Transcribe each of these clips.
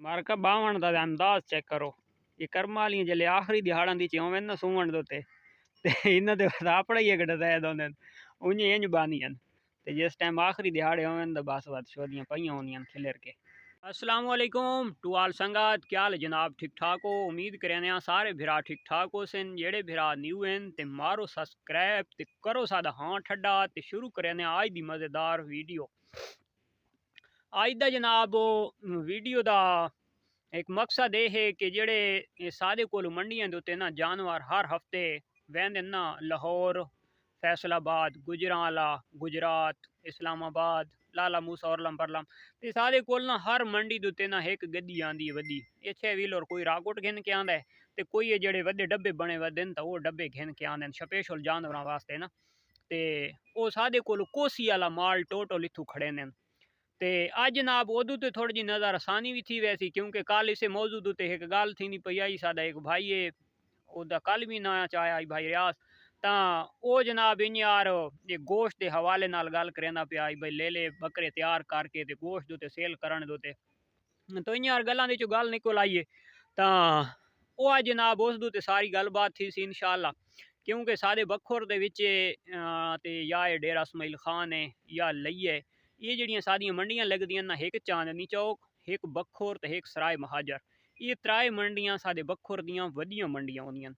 मार्का बावण का अंदाज चेक करो। ये कर्म वाली जल्ले आखिरी दिहाड़ा दी चौवन ना सूवण दोते ते इन दे बाद आपड़ा ही गड़ दे दोने उन्हें इंज बानियन ते जिस टाइम आखिरी दिहाड़े होवन तो बस बात शोदियां पईयां होनियन खिलर के। अस्सलाम वालेकुम टू ऑल संगत, क्या हाल जनाब? ठीक ठाक हो? उम्मीद करने सारे भिरा ठीक ठाक हो सन। जेड़े भिरा न्यू हैं ते मारो सब्सक्राइब ते करो सादा हाँ ठड्डा ते शुरू करने आज दी मजेदार वीडियो। आज दा जनाब वीडियो दा एक मकसद ये है कि जेड़े सादे कोल मंडियां दे उत्ते ना जानवर हर हफ्ते वहंदे ना लाहौर, फैसलाबाद, गुजरांवाला, गुजरात, इस्लामाबाद, लाला मूसा और लंबरलम ते सादे कोल ना हर मंडी दे उत्ते ना एक गड्डी आंदी है वड्डी। ये 6 व्हीलर कोई राकोट घिन के आंदा है ते कोई ये जेड़े वड्डे डब्बे बने वदे न वो डब्बे घिन के आंदे न स्पेशल जानवरां वास्ते ना। ते ओ सादे कोल कोसी वाला माल टोटल इत्थू खड़े ने। ते अज जनाब उदू तो थोड़ी जी नज़र आसानी भी थी वैसी, क्योंकि कल इसे मौजूद उत्ते एक गल थी पई आई। सादा एक भाई है ओदा कल भी ना चाया भाई रियाज ता ओ जनाब इन यार ये गोश्त के हवाले नाल गल करेंदा पिया भाई ले ले बकरे तैयार करके ते गोश्त दोते सेल करन दोते तो इन यार गल्लां दे चो गल निकल आई है। ता ओ अज जनाब उस दोते सारी गलबात थी सी इंशाअल्लाह, क्योंकि सादे बखोर दे विच ते या डेरा इसमाइल खान है या लइये ये जड़ियाँ सादियाँ मंडियां लगदियां ना, एक चांदनी चौक, एक बखोर ते एक सराय महाजर। ये त्राए मंडियां सादे बखोर दियां वड्डियां मंडियां होंदियां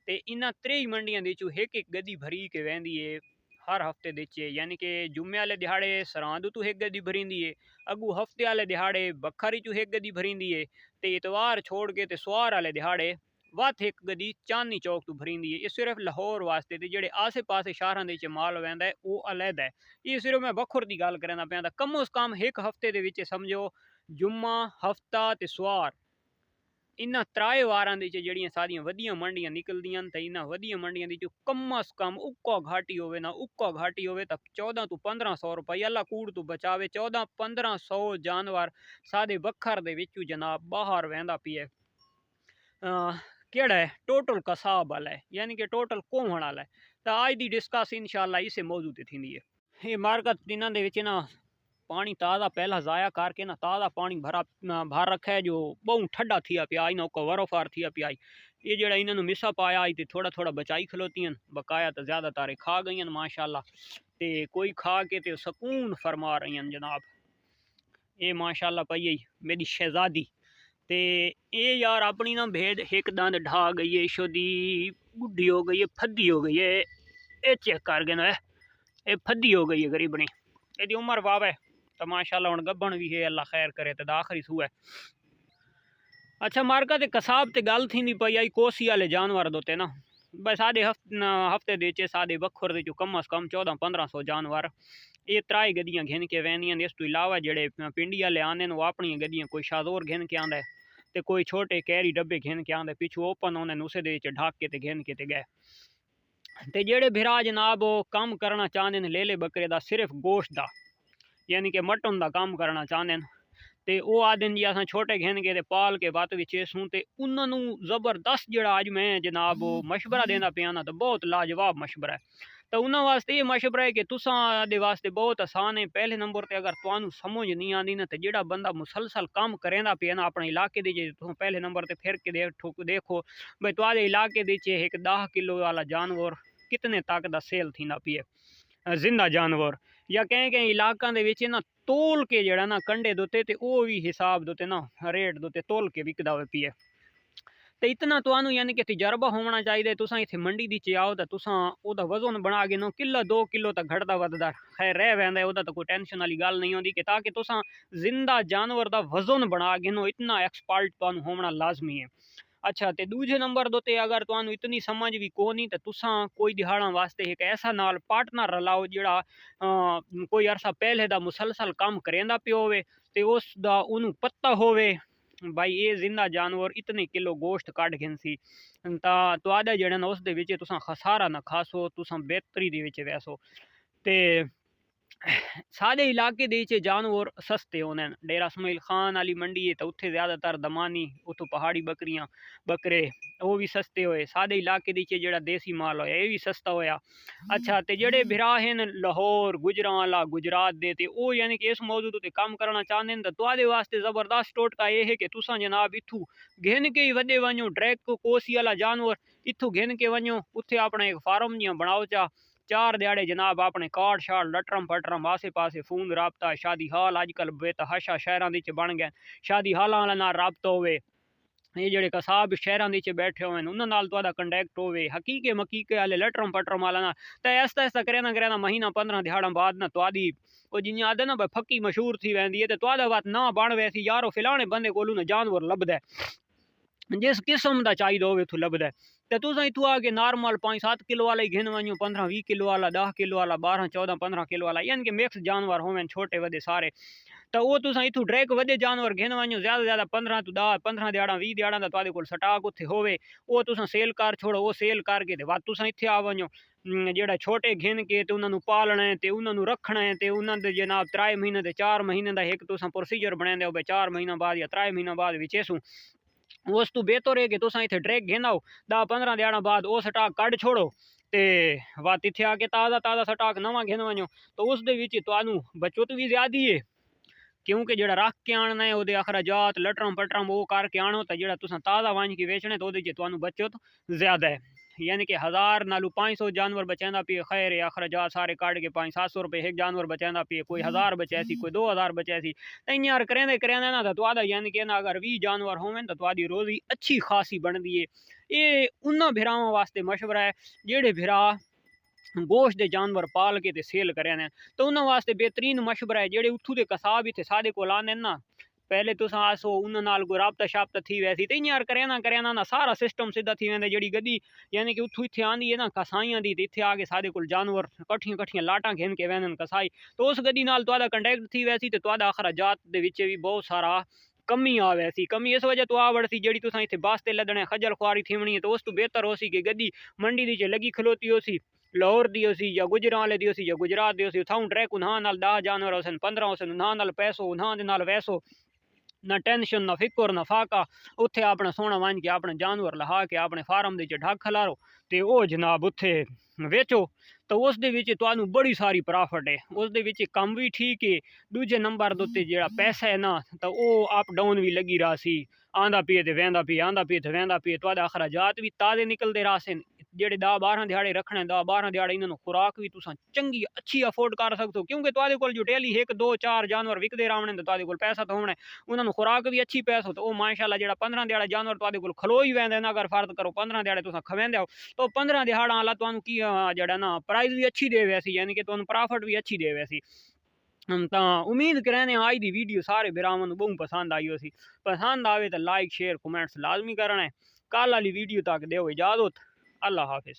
ते इन्हां त्रेई मंडियां दे चो एक गड्डी भरी के वहंदी है हर हफ्ते दे च। यानी कि जुम्मे आले दिहाड़े सरांद तू एक गड्डी भरींदी है, अगू हफ्ते आले दिहाड़े बखरी चू एक गड्डी भरींदी है ते इतवार छोड़ के ते सोआर आले दिहाड़े वत एक गड्डी चांदनी चौक तू भरींदी है। ये सिर्फ लाहौर वास्ते ते जेड़े आसे पासे शहरां दे च माल वहंदा है वो अलग है। ये सिर्फ मैं बखोर की गल करना पे कमो कम एक हफ्ते दे विच समझो जुम्मा हफ्ता ते सोआर इन्हां त्राए वारां दे च जेड़ियां सारियां वड्डियां मंडियां निकलदियां ते इन्हां वड्डियां मंडियां दे कम अज कम उक्का घाटी होवे ना उक्का घाटी होवे तो 14 तो 1500 रुपये अल्लाह कूड़ तो बचावे 14-1500 जानवर सादे बखर दे विचू जनाब बाहर वहंदा पिए केड़ा है टोटल कसाब वाला है, यानी कि टोटल कोहण वाला है। तो आज दी डिस्कस इंशाअल्लाह इसे मौजू ते थींदी है। ये मार्केट दिनां दे विच ना पानी ताज़ा पहला ज़ाया करके ना ताज़ा पानी भर रखा है जो बहु ठंडा थिया पिया इन्हों को वरोफार थिया पिया। ये जड़ा इन्होंने मिसा पाया आई थोड़ा थोड़ा बचाई खलोती बकाया तो ज़्यादातर खा गई माशाल्लाह ते कोई खा के ते सुकून फरमा रही जनाब। ये माशाल्लाह पई मेरी शहजादी ते ये यार अपनी ना भेड़ एक दंद ढा गई है, शोदी बुढ़ी हो गई है, फद्दी हो गई है। ये चेक कर गए ना ये फद्दी हो गई है गरीबनी, यदि उम्र वाव है तो माशाल्लाह हुण गब्बन भी है, अल्लाह खैर करे तो आखिरी सूह है। अच्छा मार्का ते कसाब ते गल थी पई आई कोसी वाले जानवर दोते ना बस साढ़े हफ्ते दे साढ़े बखोर दे कम अज कम 1400-1500 जानवर ये त्राई गड्डियां घिन के वहदियां। इस तो इलावा जेड़े पिंडी वाले आने वो अपनी गड्डियां कोई शादोर घिन के आंदा है ते कोई छोटे कैरी डब्बे घिन के आंदे पिछू ओपन उन्हें उसे दे ढक के ते घिन के ते गए। ते जेड़े भिरा जनाब काम करना चाहते हैं ले ले बकरे दा सिर्फ गोश्त दा यानी कि मटन दा काम करना चाहते हैं ते वो आदन जी अस छोटे घिन के ते पाल के बत चेसूं ते उन्होंने जबरदस्त जड़ा अज मैं जनाब मशवरा देना पिया ना तो बहुत लाजवाब मशवरा है। तो उन्होंने वास्ते ये मशवरा है कि तुसा दे वास्ते बहुत आसान है। पहले नंबर पर अगर तुहानू समझ नहीं आती ना तो जेड़ा बंदा मुसलसल काम करेंदा पिया ना अपने इलाके दे तुम पहले नंबर पर फिर के देखो भाई तुहाडे इलाके दे एक 10 किलो वाला जानवर कितने तक दा सेल थी पिए जिंदा जानवर या कहीं कहीं इलाकों के ना तोल के जड़ा ना कंडे दोते ते वो भी हिसाब दोते ना रेट दोते तोल के विकदा हुए पिए। तो इतना तो यानी कि तजर्बा होना चाहिए। तुसा इतने मंडी दी च आओ तो तुसा ओदा वजन बना के नो किलो 2 किलो तक घटदा वधदा खैर रह वैंदा ओदा तो कोई टेंशन वाली गल नहीं होती कि ताकि तुसा जिंदा जानवर दा वजन बना के नो इतना एक्सपर्ट तुहानू होना लाजमी है। अच्छा तो दूजे नंबर दोते अगर तुहानू इतनी समझ भी को नहीं तो तुसा कोई दिहाड़ा वास्ते एक ऐसा नाल पार्टनर रलाओ जिहड़ा कोई अरसा पहले दा मुसलसल काम करेंदा पियो होवे ते उस दा उन्हू पता होवे भाई ये जिंदा जानवर इतने किलो गोश्त कट गिनसी तुहाडा जेड़ा ना उस दे विच तुसा खसारा ना खासो तुसा बेहतरी दे विच वैसो। ते साढ़े इलाके दे जानवर सस्ते होने डेरा इसमाइल खान वाली मंडी है तो उत्थे ज़्यादातर दमानी उतो पहाड़ी बकरियां बकरे वो भी सस्ते होए, सादे इलाके दी जेड़ा देसी माल होया ये भी सस्ता होया। अच्छा ते जेड़े भरा हैं लाहौर गुजरांवाला गुजरात दे ते ओ यानी कि इस मौजू ते काम करना चाहते हैं तो तुहाडे वास्ते जबरदस्त टोटका ये है कि तुसा जनाब इथू घेन के ही वदे वञो ट्रैक कोसी वाला जानवर इथू घेन के वञो उत्थे अपने एक फार्म जियां बनाओ चा 4 दिहाड़े जनाब अपने कार्ड शार्ड लटरम पटरम आसे पासे फोन राबता शादी हाल अजकल बेतहाशा शहरां दे बन गए शादी हालां वाला नाल राबता होवे ये जेडे कसाब शहरां दे बैठे हुए उन्हां नाल तुहाडा कंटैक्ट होवे हकीके मकीके वाले लटरम पटरम वाला ना तो ऐसा ऐसा करेना करेना महीना 15 दिहाड़ा बाद ना तुहाडी वो जियां आदे ना भाई फक्की मशहूर थी वेंदी है ते तुहाडा बात ना बन वैसी यारो फिलाने बंदे कोलू ना जानवर लभदा जिस किस्म का चाहिए हो इतों लभदा तो तुस इतों आके नॉर्मल 5-7 किलो वाला ही घिन वञो 15-20 किलो वाला 10 किलो वाला 12-14-15 किलो वाला यानी कि मिक्स जानवर होवन छोटे वडे सारे तो वो तुस इतों डायरेक्ट वडे जानवर घिन वञो ज्यादा 15 तो 10 15 दिहाड़ा 20 दिहाड़ा का तुहाडे कोल स्टॉक उत्थे होवे वो तुस सेल कर छोड़ो वो सेल करके ते बाद तुस इत्थे आ वञो जेड़ा छोटे घिन के ते उन्हां नूं पालना है ते उन्हां नूं रखना है ते उन्हां दे जनाब 3 महीने ते 4 महीने का एक तुस प्रोसीजर बनांदे हो 4 महीना बाद या 3 महीना बाद विचेसू उस तो बेहतर है कि तुस इत्थे डायरेक्ट घेन आओ 10-15 दिहाड़ा बाद वो स्टॉक कढ छोड़ो ते वात इत्थे आके ताज़ा ताज़ा स्टॉक नवा घेन वञो तो उस दे विच तुहानू बचत भी ज्यादा है क्योंकि जेड़ा रख के आना है वो अखराजात लटरम पटरम वो करके आनो तो जेड़ा तुसा ताज़ा वन के बेचने तो वो बचत ज्यादा है यानी कि 1000 नालू 500 जानवर बचांदा पिए खैर है अखराजात सारे काट के 500-700 रुपये एक जानवर बचांदा पिए कोई 1000 बचासी कोई 2000 बचासी तो यार करेंदे करेंदे ना तो यानी कि ना अगर 20 जानवर होवन तो तुहाडी रोजी अच्छी खासी बनदी है ये उन्हां भिरावां वास्ते मशवरा है जेड़े भिरा गोश्त दे जानवर पाल के ते सेल करें तो उन्होंने वास्ते बेहतरीन मशवरा है जेडे उथू के कसाब इतने साढ़े को आने ना पहले तुस आसो उन्होंने नाल कोई राबता शाबता थी वैसी तो यार करेना ना सारा सिस्टम सीधा थी वेंदा जेडी गड्डी यानी कि उथू इत्थे आंदी है ना कसाइयां दी इत्थे आके साढ़े कोल जानवर कट्ठियां कट्ठियां लाटां घेन के वेंदन कसाई तो उस गड्डी नाल तुहाडा कंटैक्ट थी वैसी ते तुहाडा अखराजात दे विच भी बहुत सारा कमी आ वैसी कमी इस वजह तो आ वड़सी जेडी तुसा इत्थे बास्ते लदने खजल खुआरी थीवनी है तो उस तो बेहतर होसी कि गड्डी मंडी दी च लगी खलोती होसी लाहौर दी होसी या गुजरांवाले दी होसी या गुजरात दी होसी उथां ट्रैक उन्हां नाल 10 जानवर होसन 15 होसन उन्हां नाल पैसो उन्हां दे नाल वैसो ना टेंशन ना फिक्र ना फाका उत्थे अपना सोना वन के अपने जानवर लहा के अपने फार्म दे ढक खलारो ते ओ जनाब उत्थे वेचो तो उस दे विच तुहानू बड़ी सारी प्रॉफिट है उस दे विच कम भी ठीक है दूजे नंबर दे उत्ते जेड़ा पैसा है ना तो वो अप डाउन भी लगी रहा सी आंदा पिए ते वेंदा पिए आंदा पिए ते वेंदा पिए तुहाडा अखराजात भी ताज़े निकलते रहा जेडे 10-12 दिहाड़े रखने 10-12 दिहाड़े इन्होंने खुराक भी तुसा चंगी अच्छी अफोर्ड कर सकते हो क्योंकि तुहाडे कोल जो डेली 1-2-4 जानवर विकदे रहने तो तुहाडे कोल पैसा तो होना उन्होंने खुराक भी अच्छी पैसो तो माशाल्लाह जेड़ा 15 दिहाड़ा जानवर तुहाडे कोल खलो ही वेंदे ना अगर फर्ज करो 15 दिहाड़े तुसा खवेंदे हो तो 15 दिहाड़ा वाला तुहानू की जेड़ा ना प्राइस भी अच्छी दे वैसी यानी कि तुहानू प्रॉफिट भी अच्छी दे वैसी तो उम्मीद करें आज की वीडियो सारे बिरावां बहुत पसंद आई होसी पसंद आवे तो लाइक शेयर कमेंट्स लाजमी करना है कल वाली वीडियो तक दो इजाजत अल्लाह हाफिज।